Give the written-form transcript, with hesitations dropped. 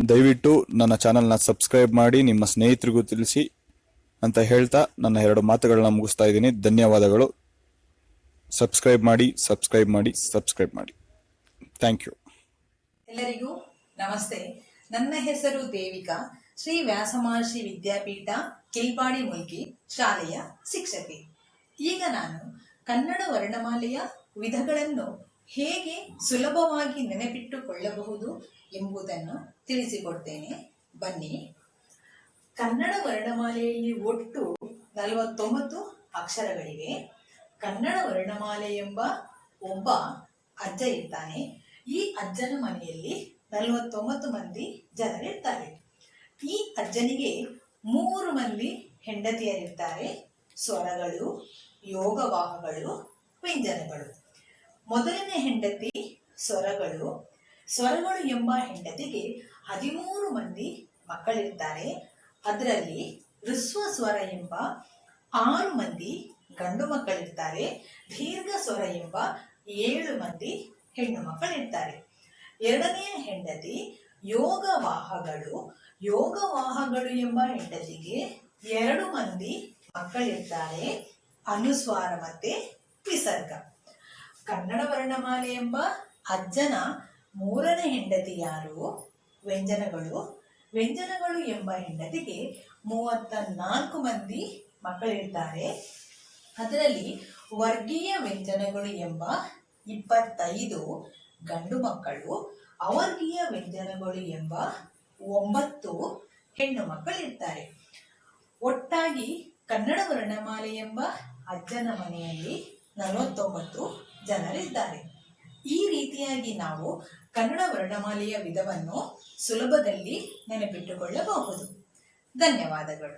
ದಯವಿಟ್ಟು ನನ್ನ ಚಾನಲ್ನ ಸಬ್ಸ್ಕ್ರೈಬ್ ಮಾಡಿ, ನಿಮ್ಮ ಸ್ನೇಹಿತರಿಗೂ ತಿಳಿಸಿ ಅಂತ ಹೇಳ್ತಾ ನನ್ನ 2 ಮಾತುಗಳನ್ನ ಮುಗಿಸ್ತಾ ಇದ್ದೀನಿ. ಧನ್ಯವಾದಗಳು. ಸಬ್ಸ್ಕ್ರೈಬ್ ಮಾಡಿ. Thank you. ಎಲ್ಲರಿಗೂ ನಮಸ್ತೆ. ನನ್ನ ಹೆಸರು ದೇವಿಕಾ. ಶ್ರೀ ವ್ಯಾಸಮಹರ್ಷಿ ವಿದ್ಯಾಪೀಠ ಕಿಲ್ಪಾಡಿ ಮುಲ್ಕಿ ಶಾಲೆಯ ಶಿಕ್ಷಕಿ. ಈಗ ನಾನು ಕನ್ನಡ ವರ್ಣಮಾಲೆಯ ವಿಧಗಳನ್ನು ಹೇಗೆ ಸುಲಭವಾಗಿ ನೆನಪಿಟ್ಟುಕೊಳ್ಳಬಹುದು ಎಂಬುದನ್ನು ತಿಳಿಸಿಕೊಡ್ತೇನೆ. ಬನ್ನಿ. ಕನ್ನಡ ವರ್ಣಮಾಲೆಯಲ್ಲಿ ಒಟ್ಟು 49 ಅಕ್ಷರಗಳಿವೆ. ಕನ್ನಡ ವರ್ಣಮಾಲೆ ಎಂಬ ಒಬ್ಬ ಅಜ್ಜ ಇರ್ತಾನೆ. ಈ ಅಜ್ಜನ ಮನೆಯಲ್ಲಿ 49 ಮಂದಿ ಜನರಿರ್ತಾರೆ. ಈ ಅಜ್ಜನಿಗೆ 3 ಮಂದಿ ಹೆಂಡತಿಯರಿರ್ತಾರೆ. ಸ್ವರಗಳು, ಯೋಗವಾಹಗಳು, ವ್ಯಂಜನಗಳು. ಮೊದಲನೇ ಹೆಂಡತಿ ಸ್ವರಗಳು. ಸ್ವರಗಳು ಎಂಬ ಹೆಂಡತಿಗೆ 13 ಮಂದಿ ಮಕ್ಕಳಿರ್ತಾರೆ. ಅದರಲ್ಲಿ ಹೃಸ್ವ ಸ್ವರ ಎಂಬ 6 ಮಂದಿ ಗಂಡು ಮಕ್ಕಳಿರ್ತಾರೆ. ದೀರ್ಘ ಸ್ವರ ಎಂಬ 7 ಮಂದಿ ಹೆಣ್ಣು ಮಕ್ಕಳಿರ್ತಾರೆ. ಎರಡನೆಯ ಹೆಂಡತಿ ಯೋಗವಾಹಗಳು. ಯೋಗವಾಹಗಳು ಎಂಬ ಹೆಂಡತಿಗೆ 2 ಮಂದಿ ಮಕ್ಕಳಿರ್ತಾರೆ. ಅನುಸ್ವಾರ ಮತ್ತೆ ವಿಸರ್ಗ. ಕನ್ನಡ ವರ್ಣಮಾಲೆ ಎಂಬ ಅಜ್ಜನ 3ನೇ ಹೆಂಡತಿ ಯಾರು? ವ್ಯಂಜನಗಳು. ವ್ಯಂಜನಗಳು ಎಂಬ ಹೆಂಡತಿಗೆ 34 ಮಂದಿ ಮಕ್ಕಳಿರ್ತಾರೆ. ಅದರಲ್ಲಿ ವರ್ಗೀಯ ವ್ಯಂಜನಗಳು ಎಂಬ 25 ಗಂಡು ಮಕ್ಕಳು, ಅವರ್ಗೀಯ ವ್ಯಂಜನಗಳು ಎಂಬ 9 ಹೆಣ್ಣು ಮಕ್ಕಳಿರ್ತಾರೆ. ಒಟ್ಟಾಗಿ ಕನ್ನಡ ವರ್ಣಮಾಲೆ ಎಂಬ ಅಜ್ಜನ ಮನೆಯಲ್ಲಿ 49 ಜನರಿದ್ದಾರೆ. ಈ ರೀತಿಯಾಗಿ ನಾವು ಕನ್ನಡ ವರ್ಣಮಾಲೆಯ ವಿಧವನ್ನು ಸುಲಭದಲ್ಲಿ ನೆನಪಿಟ್ಟುಕೊಳ್ಳಬಹುದು. ಧನ್ಯವಾದಗಳು.